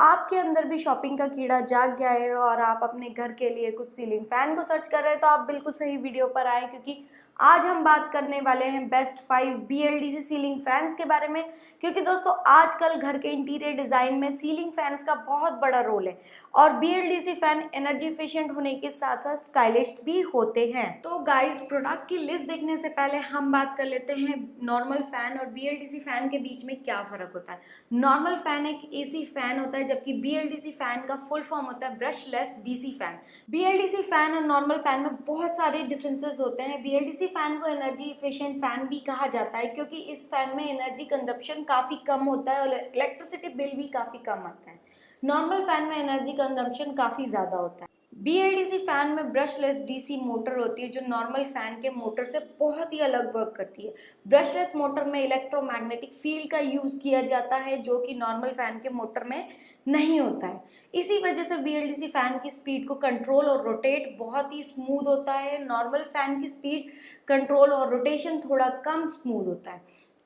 आपके अंदर भी शॉपिंग का कीड़ा जाग गया है और आप अपने घर के लिए कुछ सीलिंग फैन को सर्च कर रहे हैं तो आप बिल्कुल सही वीडियो पर आए, क्योंकि आज हम बात करने वाले हैं बेस्ट 5 BLDC सीलिंग फैंस के बारे में। क्योंकि दोस्तों आजकल घर के इंटीरियर डिज़ाइन में सीलिंग फैंस का बहुत बड़ा रोल है और BLDC फैन एनर्जी एफिशिएंट होने के साथ साथ स्टाइलिश भी होते हैं। तो गाइस, प्रोडक्ट की लिस्ट देखने से पहले हम बात कर लेते हैं नॉर्मल फैन और BLDC फैन के बीच में क्या फ़र्क होता है। नॉर्मल फैन एक AC फैन होता है, जबकि BLDC फैन का फुल फॉर्म होता है brushless DC fan. BLDC fan और नॉर्मल फैन में बहुत सारे डिफरेंसेस होते हैं। BLDC फैन को एनर्जी एफिशिएंट फैन भी कहा जाता है, क्योंकि इस फैन में एनर्जी कंजप्शन काफ़ी कम होता है और इलेक्ट्रिसिटी बिल भी काफ़ी कम आता है। नॉर्मल फैन में एनर्जी कंजप्शन काफ़ी ज़्यादा होता है। BLDC फैन में ब्रशलेस DC मोटर होती है, जो नॉर्मल फैन के मोटर से बहुत ही अलग वर्क करती है। ब्रशलेस मोटर में इलेक्ट्रोमैग्नेटिक फील्ड का यूज़ किया जाता है, जो कि नॉर्मल फैन के मोटर में नहीं होता है। इसी वजह से BLDC फैन की स्पीड को कंट्रोल और रोटेट बहुत ही स्मूथ होता है। नॉर्मल फैन की स्पीड कंट्रोल और रोटेशन थोड़ा कम स्मूथ होता है।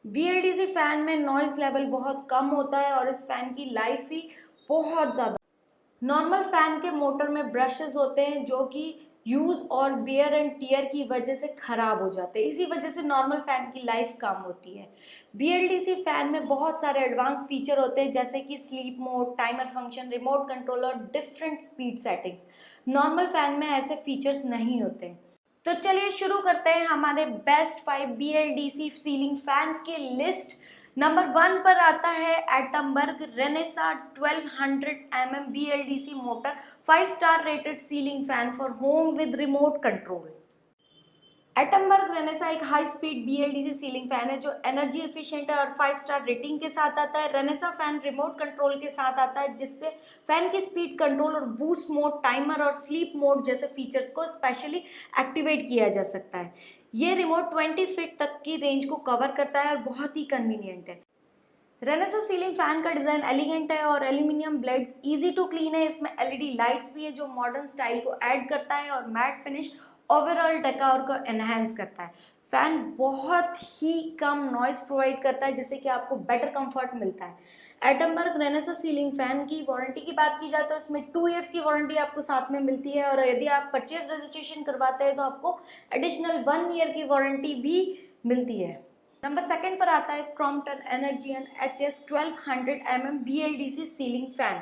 BLDC फैन में नॉइज लेवल बहुत कम होता है और इस फैन की लाइफ भी बहुत ज़्यादा। नॉर्मल फैन के मोटर में ब्रशेस होते हैं जो कि यूज़ और वेयर एंड टियर की वजह से ख़राब हो जाते हैं। इसी वजह से नॉर्मल फैन की लाइफ कम होती है। BLDC फैन में बहुत सारे एडवांस फीचर होते हैं, जैसे कि sleep mode, timer function, remote control और different speed settings. Normal fan में ऐसे फीचर्स नहीं होते। तो चलिए शुरू करते हैं हमारे बेस्ट 5 BLDC सीलिंग फैंस की लिस्ट। नंबर 1 पर आता है Atomberg Renesa 1200 mm BLDC motor 5 star rated ceiling fan for home with remote control. Atomberg Renesa एक high speed BLDC ceiling fan है जो एनर्जी एफिशिएंट है और 5 स्टार रेटिंग के साथ आता है। रेनेसा फैन रिमोट कंट्रोल के साथ आता है, जिससे फैन की स्पीड कंट्रोल और बूस्ट मोड, टाइमर और स्लीप मोड जैसे फीचर्स को स्पेशली एक्टिवेट किया जा सकता है। ये रिमोट 20 फीट तक की रेंज को कवर करता है और बहुत ही कन्वीनियंट है। रेनेसा सीलिंग फैन का डिज़ाइन एलिगेंट है और aluminium blades easy to clean है। इसमें LED लाइट्स भी है जो मॉडर्न स्टाइल को ऐड करता है और मैट फिनिश ओवरऑल डेकोर को एनहांस करता है। फैन बहुत ही कम नॉइज प्रोवाइड करता है, जिससे कि आपको बेटर कंफर्ट मिलता है। एटमबर्ग रेनेसा सीलिंग फैन की वारंटी की बात की जाए तो इसमें 2 इयर्स की वारंटी आपको साथ में मिलती है और यदि आप परचेज रजिस्ट्रेशन करवाते हैं तो आपको एडिशनल 1 ईयर की वारंटी भी मिलती है। नंबर 2 पर आता है Crompton Energion HS 1200 mm BLDC ceiling fan.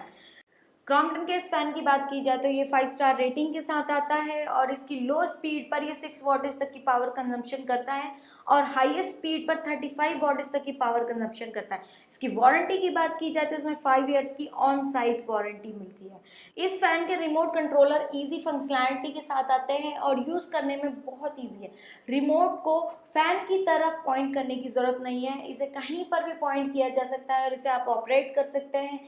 Crompton के इस फैन की बात की जाए तो ये 5 स्टार रेटिंग के साथ आता है और इसकी लो स्पीड पर ये 6 वॉटेज तक की पावर कंजम्पशन करता है और हाईएस्ट स्पीड पर 35 वॉटेज तक की पावर कंजम्पशन करता है। इसकी वारंटी की बात की जाए तो इसमें 5 इयर्स की ऑन साइट वारंटी मिलती है। इस फैन के रिमोट कंट्रोलर ईजी फंक्शनैलिटी के साथ आते हैं और यूज़ करने में बहुत ईजी है। रिमोट को फैन की तरफ पॉइंट करने की ज़रूरत नहीं है, इसे कहीं पर भी पॉइंट किया जा सकता है और इसे आप ऑपरेट कर सकते हैं।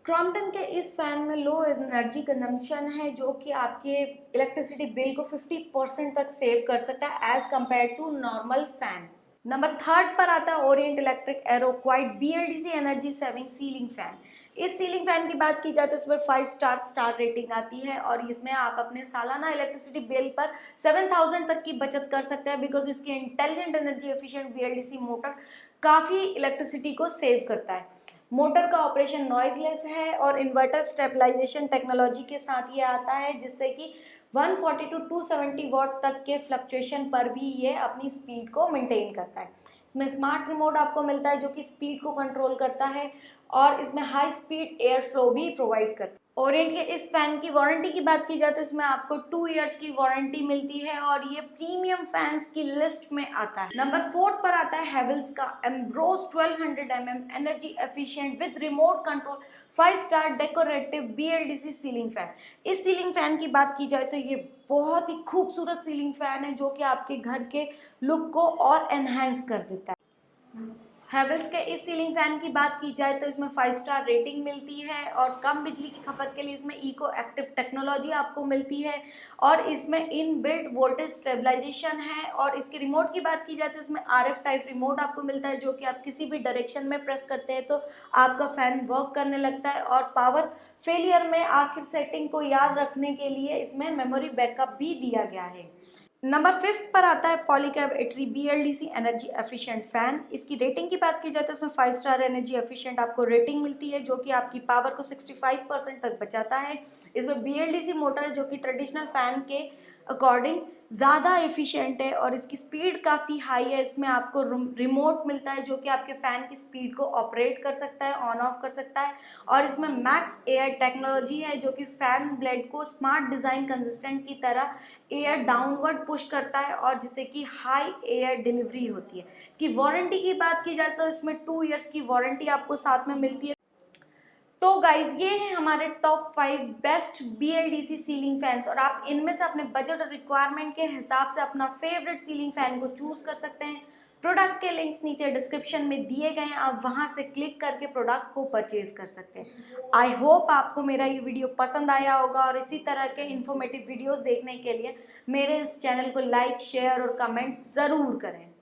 क्रॉम्पटन के इस फैन में लो एनर्जी कंजम्पशन है, जो कि आपके इलेक्ट्रिसिटी बिल को 50% तक सेव कर सकता है as compare to normal fan. Number 3 पर आता है Orient Electric Aero quiet BLDC energy saving ceiling fan. इस सीलिंग फैन की बात की जाए तो इसमें 5 स्टार रेटिंग आती है और इसमें आप अपने सालाना इलेक्ट्रिसिटी बिल पर 7000 तक की बचत कर सकते हैं, बिकॉज इसकी intelligent energy efficient BLDC motor काफ़ी इलेक्ट्रिसिटी को सेव करता है। मोटर का ऑपरेशन नॉइजलेस है और इन्वर्टर स्टेबलाइजेशन टेक्नोलॉजी के साथ ये आता है, जिससे कि 140 टू 270 वॉट तक के फ्लक्चुएशन पर भी ये अपनी स्पीड को मेंटेन करता है। इसमें स्मार्ट रिमोट आपको मिलता है जो कि स्पीड को कंट्रोल करता है और इसमें हाई स्पीड एयर फ्लो भी प्रोवाइड करता है। ओरिएंट के इस फैन की वारंटी की बात की जाए तो इसमें आपको 2 इयर्स की वारंटी मिलती है और ये प्रीमियम फैंस की लिस्ट में आता है। नंबर 4 पर आता है हेवल्स का Ambrose 1200 mm energy efficient with remote control 5 star decorative BLDC ceiling fan. इस सीलिंग फैन की बात की जाए तो ये बहुत ही खूबसूरत सीलिंग फैन है जो कि आपके घर के लुक को और एनहांस कर देता है। हेवल्स के इस सीलिंग फैन की बात की जाए तो इसमें 5 स्टार रेटिंग मिलती है और कम बिजली की खपत के लिए इसमें इको एक्टिव टेक्नोलॉजी आपको मिलती है और इसमें इन बिल्ट वोल्टेज स्टेबलाइजेशन है। और इसके रिमोट की बात की जाए तो इसमें RF टाइप रिमोट आपको मिलता है, जो कि आप किसी भी डायरेक्शन में प्रेस करते हैं तो आपका फैन वर्क करने लगता है। और पावर फेलियर में आखिर सेटिंग को याद रखने के लिए इसमें मेमोरी बैकअप भी दिया गया है। नंबर 5 पर आता है Polycab Etira BLDC energy efficient fan. इसकी रेटिंग की बात की जाए तो इसमें 5 स्टार एनर्जी एफिशिएंट आपको रेटिंग मिलती है, जो कि आपकी पावर को 65% तक बचाता है। इसमें BLDC मोटर है, जो कि ट्रेडिशनल फैन के अकॉर्डिंग ज़्यादा एफिशिएंट है और इसकी स्पीड काफ़ी हाई है। इसमें आपको रिमोट मिलता है, जो कि आपके फ़ैन की स्पीड को ऑपरेट कर सकता है, ऑन ऑफ कर सकता है। और इसमें मैक्स एयर टेक्नोलॉजी है, जो कि फ़ैन ब्लेड को स्मार्ट डिज़ाइन कंसिस्टेंट की तरह एयर डाउनवर्ड पुश करता है और जिससे कि हाई एयर डिलीवरी होती है। इसकी वारंटी की बात की जाए तो इसमें 2 इयर्स की वारंटी आपको साथ में मिलती है। तो गाइज ये हैं हमारे top 5 best BLDC ceiling fans और आप इनमें से अपने बजट और रिक्वायरमेंट के हिसाब से अपना फेवरेट सीलिंग फैन को चूज कर सकते हैं। प्रोडक्ट के लिंक्स नीचे डिस्क्रिप्शन में दिए गए हैं, आप वहां से क्लिक करके प्रोडक्ट को परचेज कर सकते हैं। आई होप आपको मेरा ये वीडियो पसंद आया होगा और इसी तरह के इन्फॉर्मेटिव वीडियोस देखने के लिए मेरे इस चैनल को लाइक, शेयर और कमेंट ज़रूर करें।